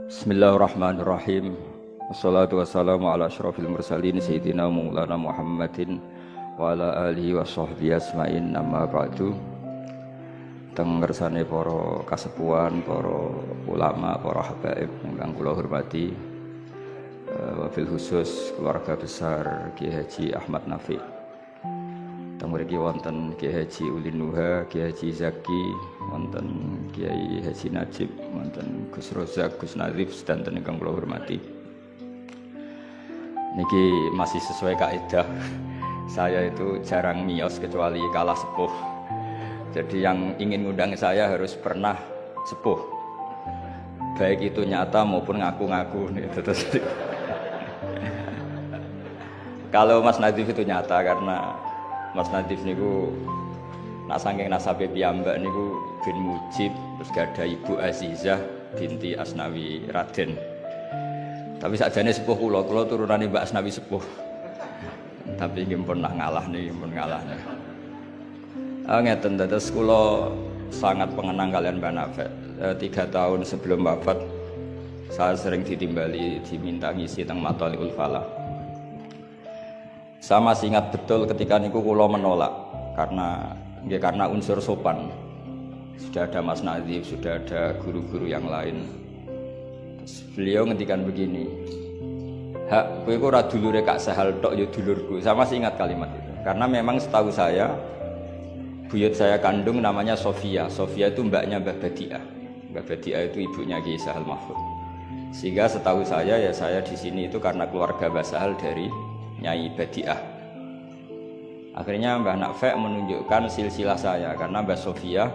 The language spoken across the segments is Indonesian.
Bismillahirrahmanirrahim. Wassalatu wassalamu ala asyrafil mursalin sayyidina maulana Muhammadin wa ala alihi wa sahbihi asma'in amma ba'du. Teng ngersane para kasepuhan, para ulama, para habaib ingkang kula hormati, wabil khusus keluarga besar Kiai Haji Ahmad Nafi. Teng mriki wonten Kiai Haji Ulin Nuha, Kiai Haji Zaki, wonten Kiai Haji Najib, wonten Gus Rozak, Gus Nadif sedanten ingkang kula hormati. Niki masih sesuai kaidah. Saya itu jarang miyos kecuali kalah sepuh. Jadi yang ingin ngundang saya harus pernah sepuh. Baik itu nyata maupun ngaku-ngaku terus. Kalau Mas Nadif itu nyata karena Mas Nadif niku nak saking nasabe piyambak niku bin Mujib, terus gak ada Ibu Azizah binti Asnawi Raden. Tapi sakjane sepuh kula turunane Mbak Asnawi sepuh. Tapi nggih pun nak ngalah nih, pun ngalah nih. Ngeten dados kula sangat pengenang kalian Mbak Nafek. 3 tahun sebelum wafat saya sering ditimbali diminta ngisi teng Matoliul Falah. Saya masih ingat betul ketika niku kula menolak karena unsur sopan. Sudah ada Mas Nadif, sudah ada guru-guru yang lain. Terus beliau ngendikan begini, "Hak, kowe iku ora dulure Kak Sahal tok ya dulurku." Saya masih ingat kalimat itu. Karena memang setahu saya buyut saya kandung namanya Sofia. Sofia itu mbaknya Mbah Badiah. Mbah Badiah itu ibunya Kiai Sahal Mahfud. Sehingga setahu saya ya saya di sini itu karena keluarga Mbah Sahal dari Nyai Badiah. Akhirnya Mbah Nafek menunjukkan silsilah saya karena Mbah Sofia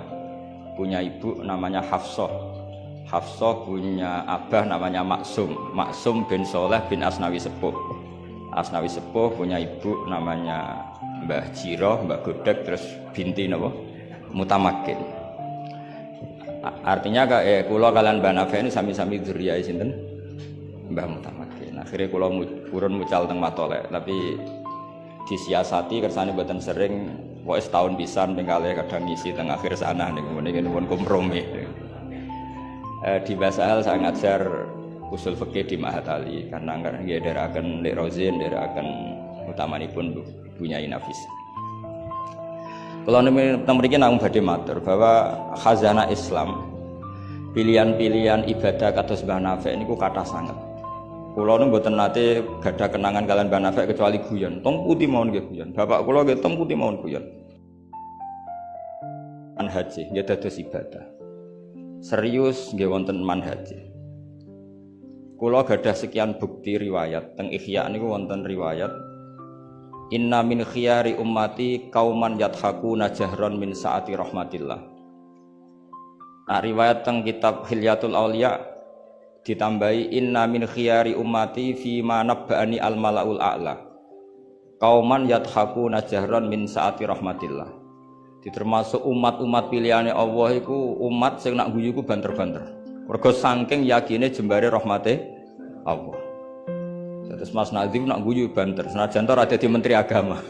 punya ibu namanya Hafsah. Hafsah punya abah namanya Maksum. Maksum bin Soleh bin Asnawi Sepuh. Asnawi Sepuh punya ibu namanya Mbah Jiroh, Mbah Godek, terus binti napa? Mutamakin. Artinya kula kalian Mbah Nafek ini sami-sami dzurriyahe sinten? Mbah Mutamakin. Akhirnya kula purun mucal teng Matolek, tapi disiasati kersane mboten sering, pokoke setahun pisan ping kalih kadang ngisi teng akhir sana niku pun kompromi. Di Basahal saya ngajar usul fikih di Mahat Ali karena nggih ndherekaken Lek Rozin, ndherekaken utamanipun Bu Nyai Nafis. Kalau teng mriki namung badhe matur bahwa khazanah Islam, pilihan-pilihan ibadah kados Mbah Nafek niku kathah sanget. Kula nu mboten nate gadah kenangan kalian Mbah Nafek kecuali guyon. Tong putih mawon nggih guyon. Bapak kula nggih tong putih mawon guyon. Manhaji nggih dados ibadah. Serius nggih wonten manhaji. Kula gadah sekian bukti riwayat teng Ihya niku wonten riwayat inna min khiyari ummati kauman yadhakuna jahron min saati rahmatillah. Nah, riwayat teng kitab Hilyatul Auliya ditambahi inna min khiyari ummati fi ma nabba'ani al malaul a'la kauman yadhakuna jahron min saati rahmatillah. Termasuk umat-umat pilihane Allah iku umat sing nak guyu ku banter-banter. Mergo saking yakine jembare rahmate Allah. Terus Mas Nadif nak guyu banter, senajan to ora dadi menteri agama.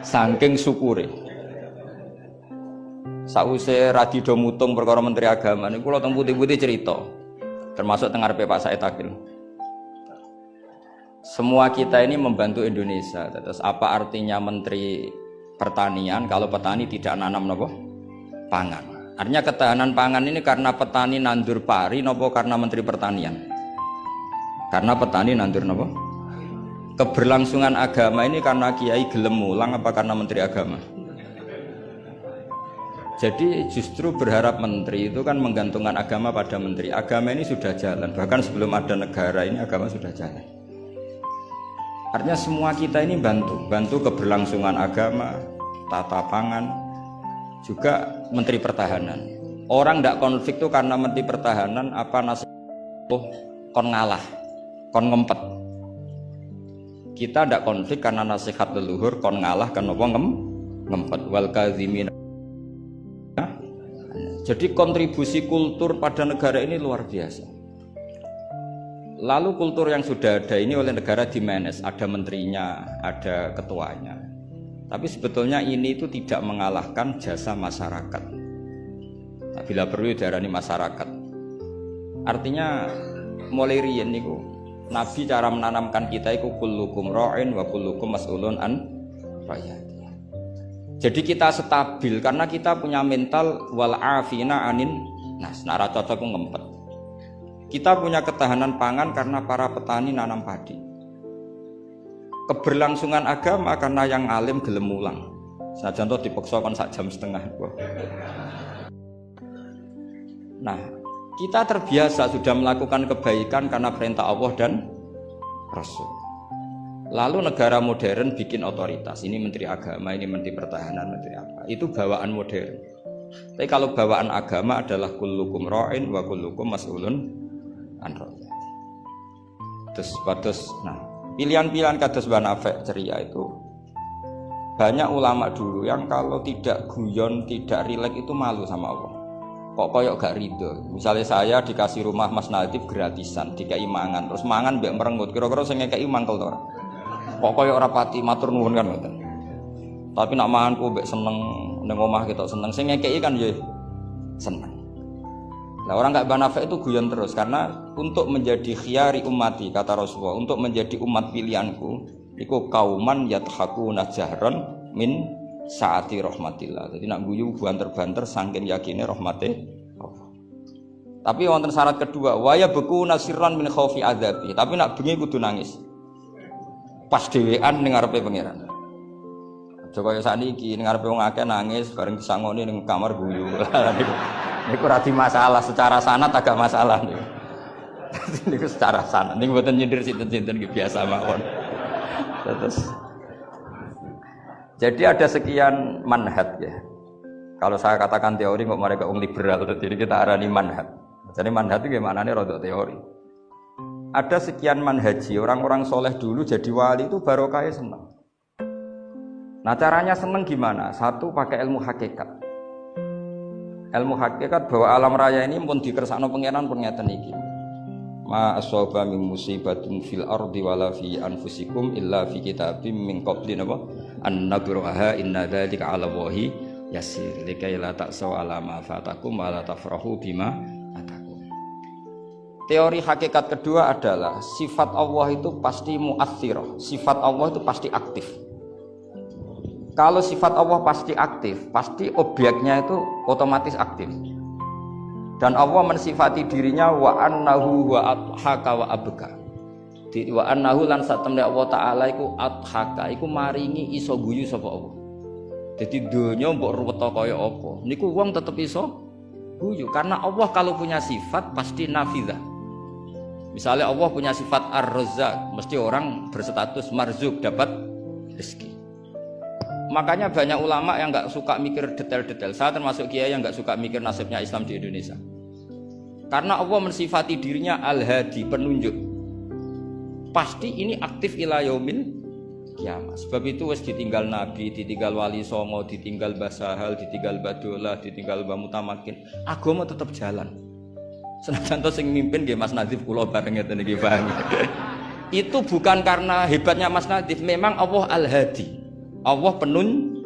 Saking syukure. Sause radido mutung perkara menteri agama niku kula teng putih-putih cerita. Termasuk teng ngarepe Pak Said Akil. Semua kita ini membantu Indonesia. Terus apa artinya menteri pertanian kalau petani tidak nanam napa? Pangan. Artinya ketahanan pangan ini karena petani nandur pari napa karena menteri pertanian? Karena petani nandur napa? Keberlangsungan agama ini karena kiai gelem mulang apa karena menteri agama? Jadi justru berharap menteri itu kan menggantungkan agama pada menteri. Agama ini sudah jalan, bahkan sebelum ada negara ini agama sudah jalan. Artinya semua kita ini bantu keberlangsungan agama, tata pangan, juga menteri pertahanan. Orang tidak konflik itu karena menteri pertahanan apa nasib kon ngalah, kon ngempet. Kita tidak konflik karena nasihat leluhur kon ngalah kan apa ngempet wal kadzimin. Jadi kontribusi kultur pada negara ini luar biasa. Lalu kultur yang sudah ada ini oleh negara dimanage, ada menterinya, ada ketuanya. Tapi sebetulnya ini itu tidak mengalahkan jasa masyarakat. Bila perlu diarani masyarakat. Artinya mulai riyen niku Nabi cara menanamkan kita iku kullukum ra'in wa kullukum mas'ulun an ra'iyati. Jadi kita stabil karena kita punya mental wal afina anin nas. Nara cocok ku ngempet. Kita punya ketahanan pangan karena para petani nanam padi. Keberlangsungan agama karena yang alim gelem mulang. Sajan to dipaksa kon sak jam setengah. Nah, kita terbiasa sudah melakukan kebaikan karena perintah Allah dan Rasul. Lalu negara modern bikin otoritas. Ini menteri agama, ini menteri pertahanan, menteri apa. Itu bawaan modern. Tapi kalau bawaan agama adalah kullukum ra'in wa kullukum mas'ulun an ra'iyati. Terus nah, pilihan-pilihan kados Banafek ceria itu banyak ulama dulu yang kalau tidak guyon, tidak rileks itu malu sama Allah. Kok koyok gak ridho. Misalnya saya dikasih rumah Mas Nadif gratisan, dikai mangan, terus mangan mbek merengut. Kira-kira sing ngekeki mangkel to ora? Kok koyok ora pati matur nuwun kan ngoten. Tapi nak manganku mbek seneng ning omah kita seneng, sing ngekeki kan ya seneng. Nah, orang gak Banafek itu guyon terus karena untuk menjadi khiyari ummati kata Rasulullah, untuk menjadi umat pilihanku, iku kauman yathakuna jahran min saati rahmatillah. Jadi nak guyu banter-banter saking yakine rahmate Allah. Tapi wonten syarat kedua, waya beku nasiran min khaufi adzabi. Tapi nak bengi kudu nangis. Pas dhewean ning ngarepe pangeran. Aja kaya sakniki ning ngarepe wong akeh nangis bareng disangoni ning kamar guyu. Niku ora masalah secara sanad agak masalah niku. Niku secara sanad. Niku mboten nyindir sinten-sinten iki biasa mawon. Terus jadi ada sekian manhaj ya. Kalau saya katakan teori kok mereka liberal, jadi kita arani manhaj. Jadi manhaj itu gimana nih rodok teori. Ada sekian manhaji, orang-orang soleh dulu jadi wali itu barokahnya senang. Nah caranya senang gimana? Satu pakai ilmu hakikat. Ilmu hakikat bahwa alam raya ini pun dikersakno pangeran pun ngeten iki. Ma asaba min musibatin fil ardi wala fi anfusikum illa fi kitabim min qabli an nabraha inna dzalika 'ala Allahi yasir likai la ta'saw 'ala ma fatakum wa la tafrahu bima atakum. Teori hakikat kedua adalah sifat Allah itu pasti mu'athirah, sifat Allah itu pasti aktif. Kalau sifat Allah pasti aktif, pasti objeknya itu otomatis aktif. Dan Allah mensifati dirinya wa annahu wa adhaka wa abka. Wa annahu lan satemne Allah taala iku adhaka iku maringi iso guyu sapa Allah. Dadi donya mbok ruweta kaya apa, niku wong tetep iso guyu karena Allah kalau punya sifat pasti nafidzah. Misalnya Allah punya sifat ar-razzaq, mesti orang berstatus marzuk dapat rezeki. Makanya banyak ulama yang nggak suka mikir detail-detail. Saya termasuk kiai yang nggak suka mikir nasibnya Islam di Indonesia. Karena Allah mensifati dirinya al-hadi, penunjuk. Pasti ini aktif ila yaumil kiamat. Sebab itu wis ditinggal Nabi, ditinggal Wali Songo, ditinggal Basahal, ditinggal Badolah, ditinggal Mbah Mutamakin. Agama tetap jalan. Senajan to sing mimpin nggih Mas Nadif kula bareng ngeten iki paham. Itu bukan karena hebatnya Mas Nadif, memang Allah al-hadi. Allah penun.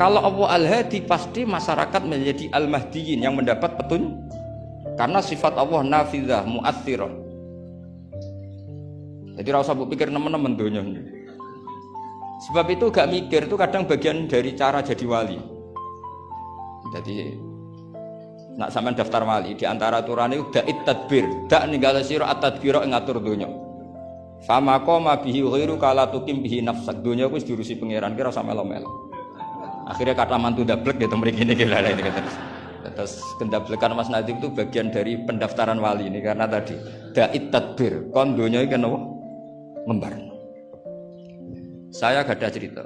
Kalau Allah al-hadi pasti masyarakat menjadi al-mahdiyin yang mendapat petun. Karena sifat Allah nafidzah, mu'athirah. Jadi ora usah pikir nemen-nemen donya. Sebab itu gak mikir itu kadang bagian dari cara jadi wali. Jadi nak sampean daftar wali di antara aturane da'it tadbir, dak ninggal sira at-tadbira ngatur donya. Fama qoma bihi ghairu kala tukim bihi nafsak. Donya wis diurusi pangeran kira sak melo-melo. Akhirnya kata mantu dablek gitu mriki niki lha iki terus. Terus kendablekan Mas Nadif itu bagian dari pendaftaran wali ini karena tadi da'it tadbir, kon donya iki napa? Membar. Saya gak ada cerita.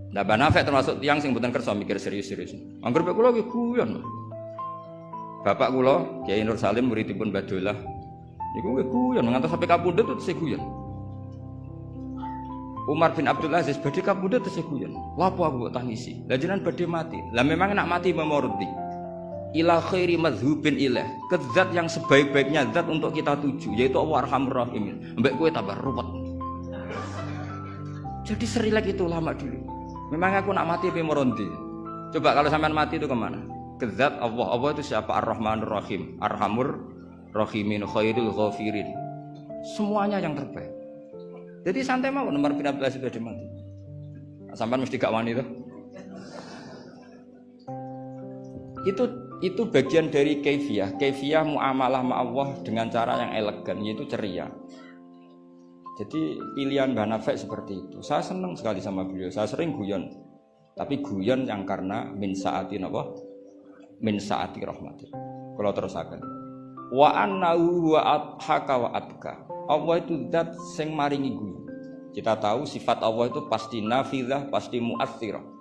Nah, Banafek termasuk tiang sing mboten kersa mikir serius-serius. Angger pek kula iki guyon. Bapak kula Kiai Nur Salim muridipun Badolah. Niku guyon ngantos sampai kapundhut terus guyon. Umar bin Abdul Aziz badhe kapundhut terus guyon. Lha apa aku tangisi? Lah jenengan badhe mati. Lah memang nak mati memoroti. Ila khairi madhubin ilah. Ke zat yang sebaik-baiknya zat untuk kita tuju yaitu Allah Arhamur Rahimin. Mbek kowe tambah ruwet. Jadi serilek itu lama dulu. Memang aku nak mati memoroti. Coba kalau sampean mati itu kemana? Ke zat Allah. Allah itu siapa? Ar-Rahmanur Rahim, Arhamur rahimin khairul ghafirin. Semuanya yang terbaik. Jadi santai mau nomor 15 itu ada mati. Sampai mesti gak wani itu bagian dari kaifiyah muamalah ma Allah dengan cara yang elegan, yaitu ceria. Jadi pilihan Mbah Nafek seperti itu. Saya senang sekali sama beliau. Saya sering guyon, tapi guyon yang karena min saati napa? Min saati rahmati. Kalau terusaken. Wa annahu wa adhaka wa abka. Allah itu zat sing maringi guyu. Kita tahu sifat Allah itu pasti nafidzah, pasti mu'athirah.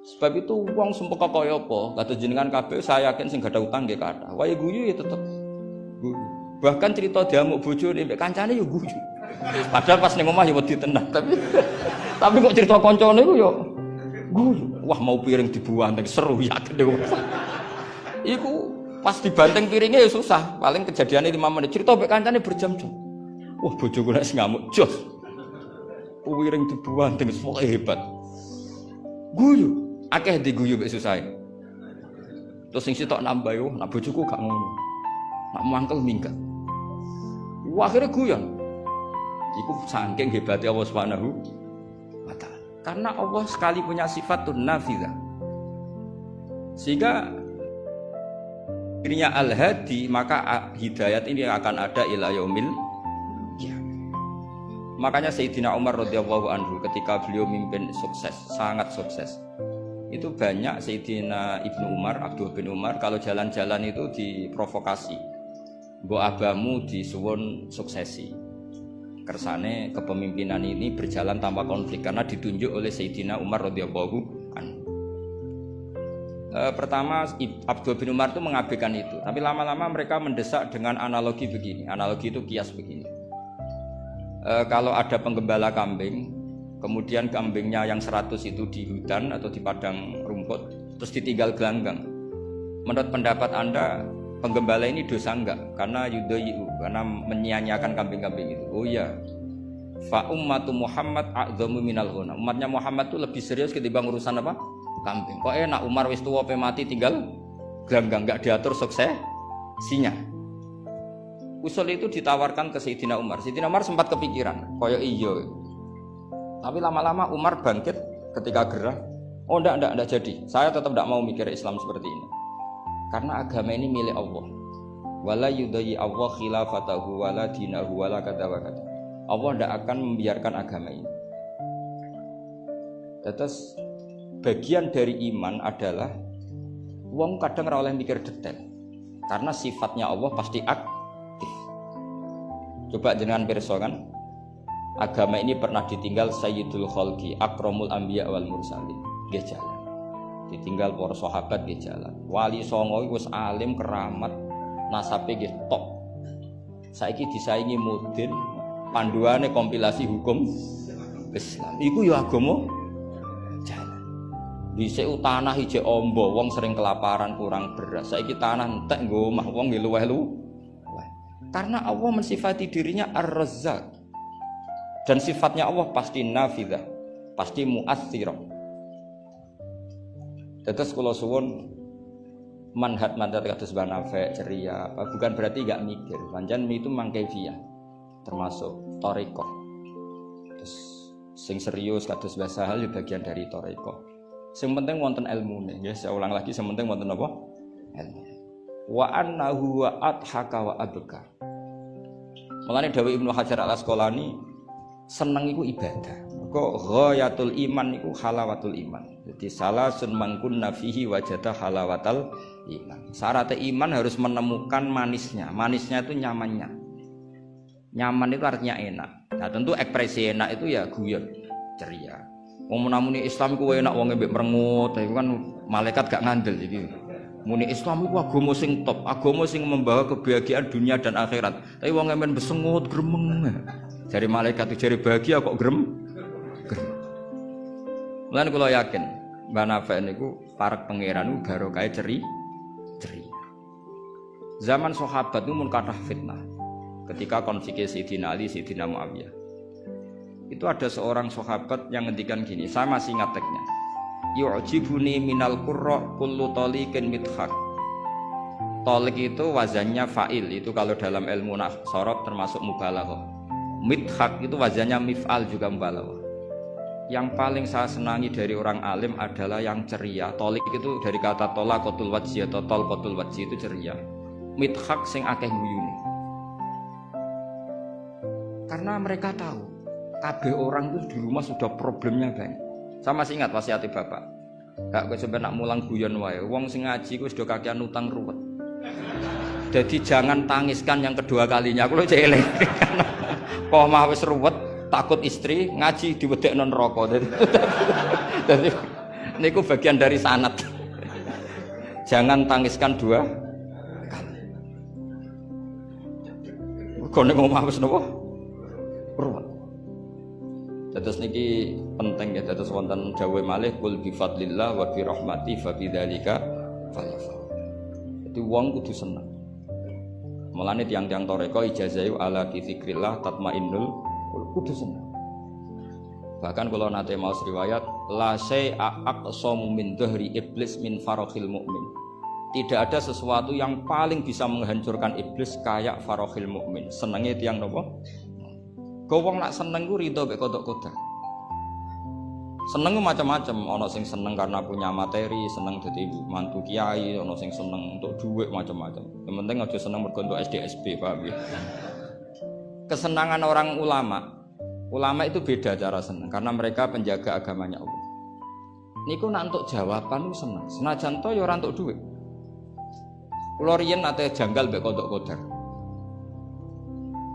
Sebab itu wong sumpah kaya apa, kata jenengan kabeh saya yakin sing gak ada utang nggih kathah. Wae guyu ya tetep guyu. Bahkan cerita diamuk bojone mbek kancane ya guyu. Padahal pas ning omah ya wedi tenan, tapi kok cerita kancane iku ya guyu. Wah mau piring dibuang seru yakin deh. Iku pas dibanteng piringnya ya susah. Paling kejadiannya 5 menit. Cerita mbek kancane berjam-jam. Wah bojoku nek ngamuk jos. Piring dibuang pokoke hebat. Guyu. Akeh diguyu mbek susah. Terus sing sitok nambah yo, nak bojoku gak ngono. Nak mangkel minggat. Wah akhirnya guyon. Iku saking hebatnya Allah Subhanahu wa taala. Karena Allah sekali punya sifatun nafidzah. Sehingga dirinya al-hadi, maka hidayat ini akan ada ila yaumil qiyamah. Makanya Sayyidina Umar radhiyallahu anhu ketika beliau mimpin sukses, sangat sukses. Itu banyak Sayyidina Ibnu Umar, Abdul bin Umar kalau jalan-jalan itu diprovokasi. Mbok abamu disuwun suksesi. Kersane kepemimpinan ini berjalan tanpa konflik karena ditunjuk oleh Sayyidina Umar radhiyallahu anhu. Pertama Abdul bin Umar itu mengabaikan itu, tapi lama-lama mereka mendesak dengan analogi begini. Analogi itu kias begini. Kalau ada penggembala kambing, kemudian kambingnya yang 100 itu di hutan atau di padang rumput, terus ditinggal gelanggang. Menurut pendapat Anda, penggembala ini dosa enggak? Karena yudhayu, karena menyia-nyiakan kambing-kambing itu. Oh iya. Fa ummatu Muhammad a'dhamu minal ghunam. Umatnya Muhammad itu lebih serius ketimbang urusan apa? Kambing. Kok enak Umar wis tuwa pe mati tinggal gelanggang, enggak diatur suksesinya. Usul itu ditawarkan ke Sayyidina Umar. Sayyidina Umar sempat kepikiran, koyo iya. Tapi lama-lama Umar bangkit ketika gerah. Oh enggak jadi. Saya tetap enggak mau mikir Islam seperti ini. Karena agama ini milik Allah. Wala yudayyi Allah khilafatahu wala dinahu wala kata wa kata. Allah enggak akan membiarkan agama ini. Terus bagian dari iman adalah wong kadang ora oleh mikir detail. Karena sifatnya Allah pasti aktif. Coba jenengan pirsa kan? Agama ini pernah ditinggal Sayyidul Khalqi, Akramul Anbiya wal Mursalin. Nggih jalan. Ditinggal para sahabat nggih jalan. Wali songo wis alim keramat, nasabe nggih top. Saiki disaingi mudin, panduane kompilasi hukum Islam. Iku ya agama jalan. Dhisik tanah ijek ombo, wong sering kelaparan kurang beras. Saiki tanah entek nggo omah wong nggih luweh-luweh. Karena Allah mensifati dirinya Ar-Razzaq. Dan sifatnya Allah pasti nafidzah, pasti mu'athirah. Terus kula suwun manhat kados Mbah Nafek ceria, bukan berarti enggak mikir. Pancen itu mangkaifiyah, termasuk thariqah. Terus sing serius kados Mbah Sahal bagian dari thariqah. Sing penting wonten ilmune, nggih saya ulang lagi, sing penting wonten apa? Ilmu. Wa annahu wa adhaka wa abka. Mulane dawuh Ibnu Hajar Al-Asqalani seneng iku ibadah. Kok ghayatul iman iku halawatul iman. Jadi salasun mangkunna fihi wajada halawatal iman. Syarat iman harus menemukan manisnya. Manisnya itu nyamannya. Nyaman itu artinya enak. Nah, tentu ekspresi enak itu ya guyon, ceria. Wong menamuni Islam ku enak wong mbek merengut, itu kan malaikat gak ngandel iki. Muni Islam itu agama sing top, agama sing membawa kebahagiaan dunia dan akhirat. Tapi wong emen besengut gremeng. Jari malaikat itu jari bahagia kok grem. Mulane kula yakin Mbah Nafek niku parek pangeran barokah ceria. Zaman sahabat itu mun kathah fitnah. Ketika konflik Sayyidina Ali, Sayyidina Muawiyah. Itu ada seorang sahabat yang ngendikan gini, saya masih ingat teksnya. Yu'jibuni minal qurra kullu taliqin midhaq Tolik itu wazannya fa'il, itu kalau dalam ilmu sorof termasuk mubalaghah. Midhak itu wazannya mif'al juga mubalaghah. Yang paling saya senangi dari orang alim adalah yang ceria. Tolik itu dari kata tolaqatul wajhi atau tolqatul wajhi itu ceria. Midhak sing akeh guyune. Karena mereka tahu kabeh orang itu di rumah sudah problemnya banyak. Saya masih ingat wasiat bapak. Gak kok sampe nak mulang guyon wae. Wong sing ngaji ku sudah kakean utang ruwet. Jadi jangan tangiskan yang kedua kalinya. Aku lho cek eling. Kok mah wis ruwet, takut istri ngaji diwedekno neraka. Dadi niku bagian dari sanad. Jangan tangiskan dua kali. Kok nek omah wis napa? Ruwet. Terus niki penting ya, terus wonten dawuh malih kul bi fadlillah wa bi rahmati fa bidzalika falyafrah. Jadi wong kudu seneng. Mulane tiang-tiang toreko ijazahu ala dzikrillah tatmainnul kudu seneng. Bahkan kalau nate maos riwayat la syai'a aqsamu min dhahri iblis min farakhil mukmin. Tidak ada sesuatu yang paling bisa menghancurkan iblis kayak farakhil mukmin. Senenge tiang napa? Wong nak seneng ku rido mek kodok kodar. Seneng ku macam-macam, ana sing seneng karena punya materi, seneng dadi mantu kiai, ana sing seneng untuk duit macam-macam. Yang penting aja seneng mergo untuk SDSB, paham ya? Kesenangan orang ulama itu beda cara seneng karena mereka penjaga agamanya Allah. Niku nak untuk jawaban ku seneng, senajan to ya ora untuk duit. Kula riyen nate janggal mek kodok kodar.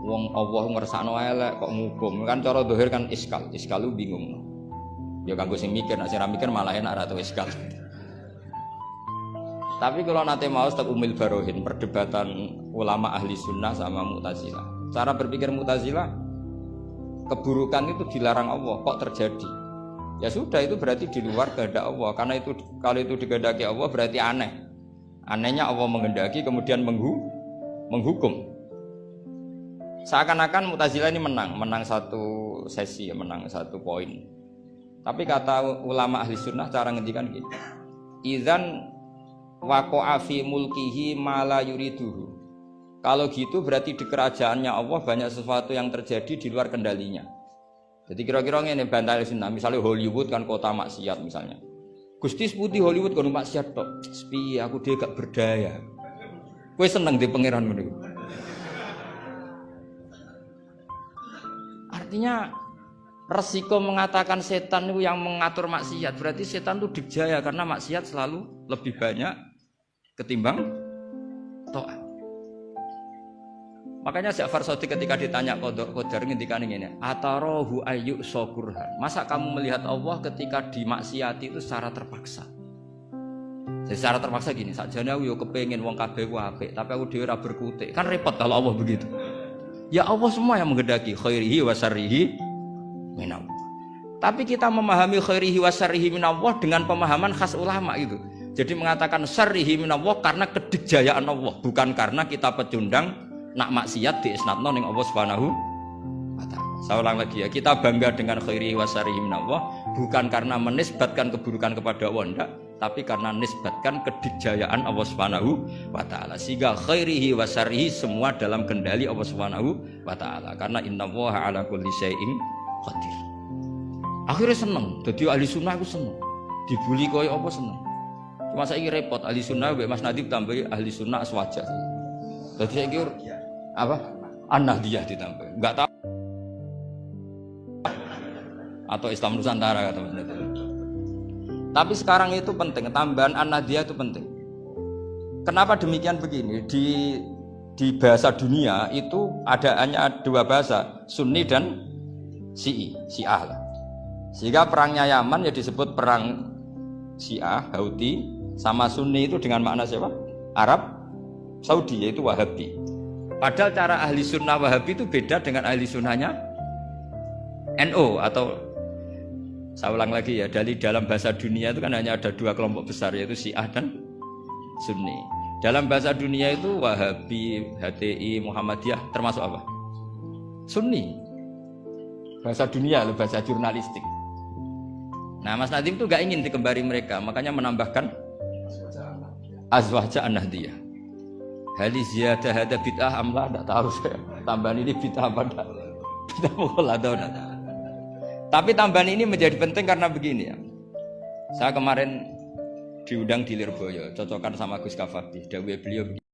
Wong Allah ngersakno elek kok ngukum kan cara zahir kan iskal lu bingung. Ya kanggo sing mikir, nek sing ra mikir malah enak ra tau iskal. Tapi kalau nate mau tak umil barohin perdebatan ulama ahli sunnah sama Mu'tazilah. Cara berpikir Mu'tazilah keburukan itu dilarang Allah kok terjadi. Ya sudah itu berarti di luar kehendak Allah karena itu kalau itu dikehendaki Allah berarti aneh. Anehnya Allah menghendaki kemudian menghukum. Seakan-akan Mu'tazilah ini menang satu sesi, menang satu poin. Tapi kata ulama ahli sunnah cara ngendikan gini, idzan waqa'a fi mulkihi ma la yuriduhu. Kalau gitu berarti di kerajaannya Allah banyak sesuatu yang terjadi di luar kendalinya. Jadi kira-kira ngene bantal sunnah, misalnya Hollywood kan kota maksiat misalnya. Gusti putih Hollywood kono maksiat tok. Piye aku dhewe gak berdaya. Kowe seneng di pangeran ngono iku. Artinya resiko mengatakan setan itu yang mengatur maksiat berarti setan itu dikjaya karena maksiat selalu lebih banyak ketimbang taat. Makanya Ja'far Shadiq ketika ditanya Qadar ngendikan ngene, "Atarahu ayyu syukurhan." Masa kamu melihat Allah ketika dimaksiati itu secara terpaksa? Jadi secara terpaksa gini, sakjane aku yo kepengin wong kabeh ku apik, tapi aku dhewe ora berkutik. Kan repot kalau Allah begitu. Ya Allah semua yang menghendaki khairihi wa syarrihi minallah. Tapi kita memahami khairihi wa syarrihi minallah dengan pemahaman khas ulama itu. Jadi mengatakan syarrihi minallah karena kedikjayaan Allah, bukan karena kita pecundang nak maksiat diisnadno ning Allah Subhanahu wa taala. Saya ulang lagi ya, kita bangga dengan khairihi wa syarrihi minallah bukan karena menisbatkan keburukan kepada Allah enggak, tapi karena nisbatkan kedikjayaan Allah Subhanahu wa taala. Sehingga khairihi wa syarrihi semua dalam kendali Allah Subhanahu wa taala. Karena innallaha ala kulli syai'in qadir. Akhirnya seneng, jadi ahli sunnah aku seneng. Dibuli koyo apa seneng. Cuma saiki repot ahli sunnah mbek Mas Nadib tambahi ahli sunnah aswaja. Jadi saiki apa? An-Nahdiyah ditambah. Enggak tahu atau Islam Nusantara kata Mas Nadib. Tapi sekarang itu penting, tambahan An-Nahdiyah itu penting. Kenapa demikian begini? Di bahasa dunia itu hanya dua bahasa, Sunni dan Syiah. Sehingga perangnya Yaman ya disebut perang Syiah, Houthi, sama Sunni itu dengan makna siapa? Arab Saudi, yaitu Wahabi. Padahal cara ahli sunnah Wahabi itu beda dengan ahli sunnahnya NU atau saya ulang lagi ya, dari dalam bahasa dunia itu kan hanya ada dua kelompok besar yaitu Syiah dan Sunni. Dalam bahasa dunia itu Wahabi, HTI, Muhammadiyah termasuk apa? Sunni. Bahasa dunia, bahasa jurnalistik. Nah Mas Nadim itu gak ingin dikembari mereka, makanya menambahkan Azwaja An-Nahdiyah. Hali ziyadah hada bid'ah amla enggak tahu saya. Tambahan ini bid'ah apa enggak? Bid'ah muqalladah. Tapi tambahan ini menjadi penting karena begini ya. Saya kemarin diundang di Lirboyo, cocokan sama Gus Kafati. Dawuh beliau begini.